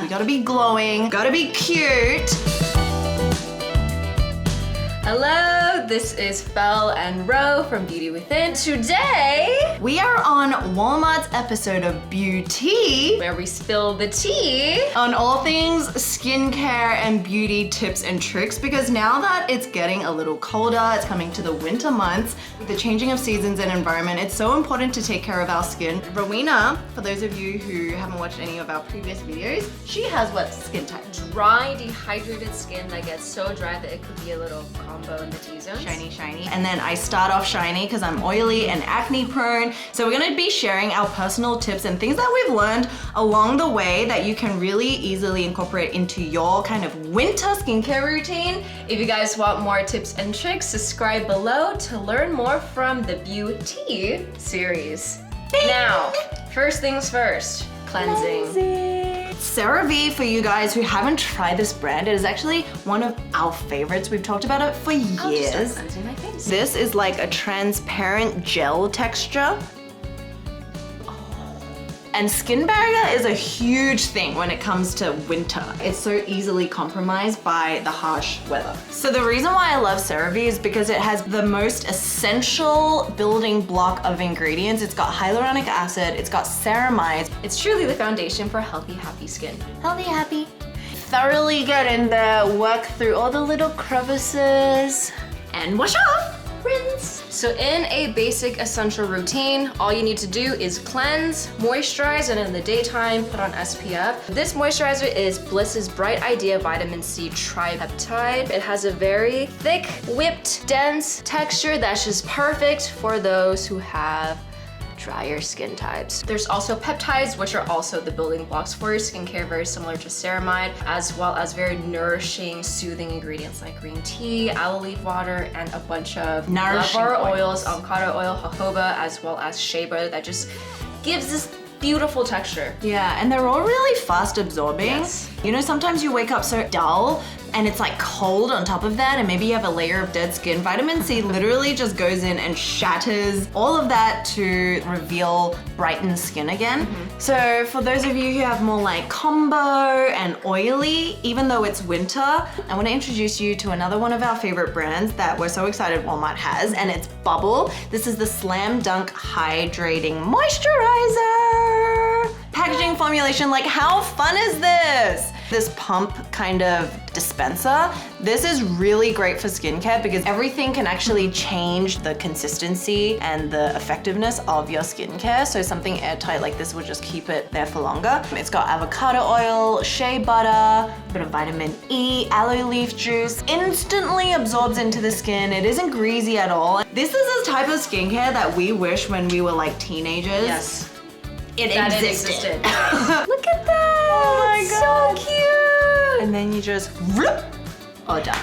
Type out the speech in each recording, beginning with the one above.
You gotta be glowing, gotta be cute. Hello, this is Fel and Ro from Beauty Within. Today, we are on Walmart's episode of Beau-Tea, where we spill the tea on all things skincare and beauty tips and tricks, because now that it's getting a little colder, it's coming to the winter months, with the changing of seasons and environment, it's so important to take care of our skin. Rowena, for those of you who haven't watched any of our previous videos, she has what skin type? Dry, dehydrated skin that gets so dry that it could be a little combo in the T-zone. Shiny. And then I start off shiny because I'm oily and acne prone. So we're gonna be sharing our personal tips and things that we've learned along the way that you can really easily incorporate into your kind of winter skincare routine. If you guys want more tips and tricks, subscribe below to learn more from the Beau-Tea series. Now, first things first, cleansing. CeraVe, for you guys who haven't tried this brand, it is actually one of our favorites. We've talked about it for years. I'll just start cleansing my face. This is like a transparent gel texture. And skin barrier is a huge thing when it comes to winter. It's so easily compromised by the harsh weather. So the reason why I love CeraVe is because it has the most essential building block of ingredients. It's got hyaluronic acid, it's got ceramides. It's truly the foundation for healthy, happy skin. Healthy, happy. Thoroughly get in there, work through all the little crevices, and wash off. Rinse. So in a basic essential routine, all you need to do is cleanse, moisturize, and in the daytime, put on SPF. This moisturizer is Bliss's Bright Idea Vitamin C Tripeptide. It has a very thick, whipped, dense texture that's just perfect for those who have drier skin types. There's also peptides, which are also the building blocks for your skincare, very similar to ceramide, as well as very nourishing, soothing ingredients like green tea, aloe leaf water, and a bunch of nourishing oils, avocado oil, jojoba, as well as shea butter that just gives this beautiful texture. Yeah, and they're all really fast absorbing. Yes. You know, sometimes you wake up so dull and it's like cold on top of that, and maybe you have a layer of dead skin. Vitamin C literally just goes in and shatters all of that to reveal brightened skin again. So for those of you who have more like combo and oily, even though it's winter, I want to introduce you to another one of our favorite brands that we're so excited Walmart has, and it's Bubble. This is the Slam Dunk Hydrating Moisturizer. Packaging formulation, like how fun is this? This pump kind of dispenser. This is really great for skincare because everything can actually change the consistency and the effectiveness of your skincare. So something airtight like this will just keep it there for longer. It's got avocado oil, shea butter, a bit of vitamin E, aloe leaf juice. Instantly absorbs into the skin. It isn't greasy at all. This is a type of skincare that we wish when we were like teenagers. Yes. It existed. Look at that! Oh my God. So cute! And then you just whoop, all done.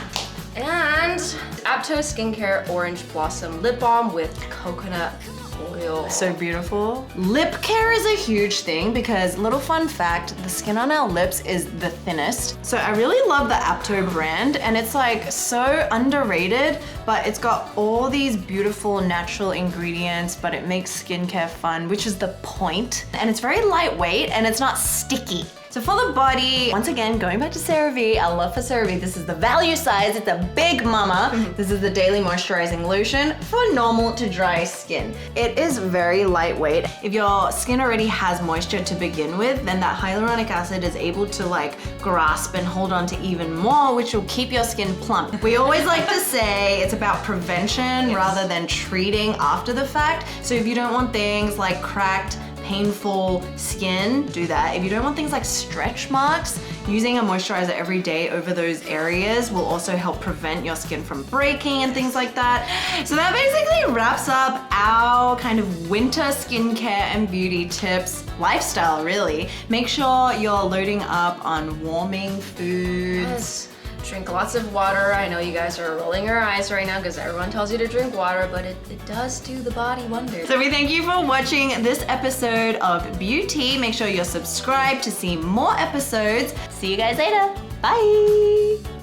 And Aptos Skincare Orange Blossom Lip Balm with coconut oil. So beautiful. Lip care is a huge thing because, little fun fact, the skin on our lips is the thinnest. So I really love the Apto brand, and it's like so underrated, but it's got all these beautiful natural ingredients, but it makes skincare fun, which is the point. And it's very lightweight and it's not sticky. So for the body, once again, going back to CeraVe, our love for CeraVe, this is the value size, it's a big mama. This is the daily moisturizing lotion for normal to dry skin. It is very lightweight. If your skin already has moisture to begin with, then that hyaluronic acid is able to like grasp and hold on to even more, which will keep your skin plump. We always like to say it's about prevention rather than treating after the fact. So if you don't want things like cracked, painful skin, do that. If you don't want things like stretch marks, using a moisturizer every day over those areas will also help prevent your skin from breaking and things like that. So that basically wraps up our kind of winter skincare and beauty tips, lifestyle really. Make sure you're loading up on warming foods. Yes. Drink lots of water. I know you guys are rolling your eyes right now because everyone tells you to drink water, but it does do the body wonders. So we thank you for watching this episode of Beau-Tea. Make sure you're subscribed to see more episodes. See you guys later. Bye.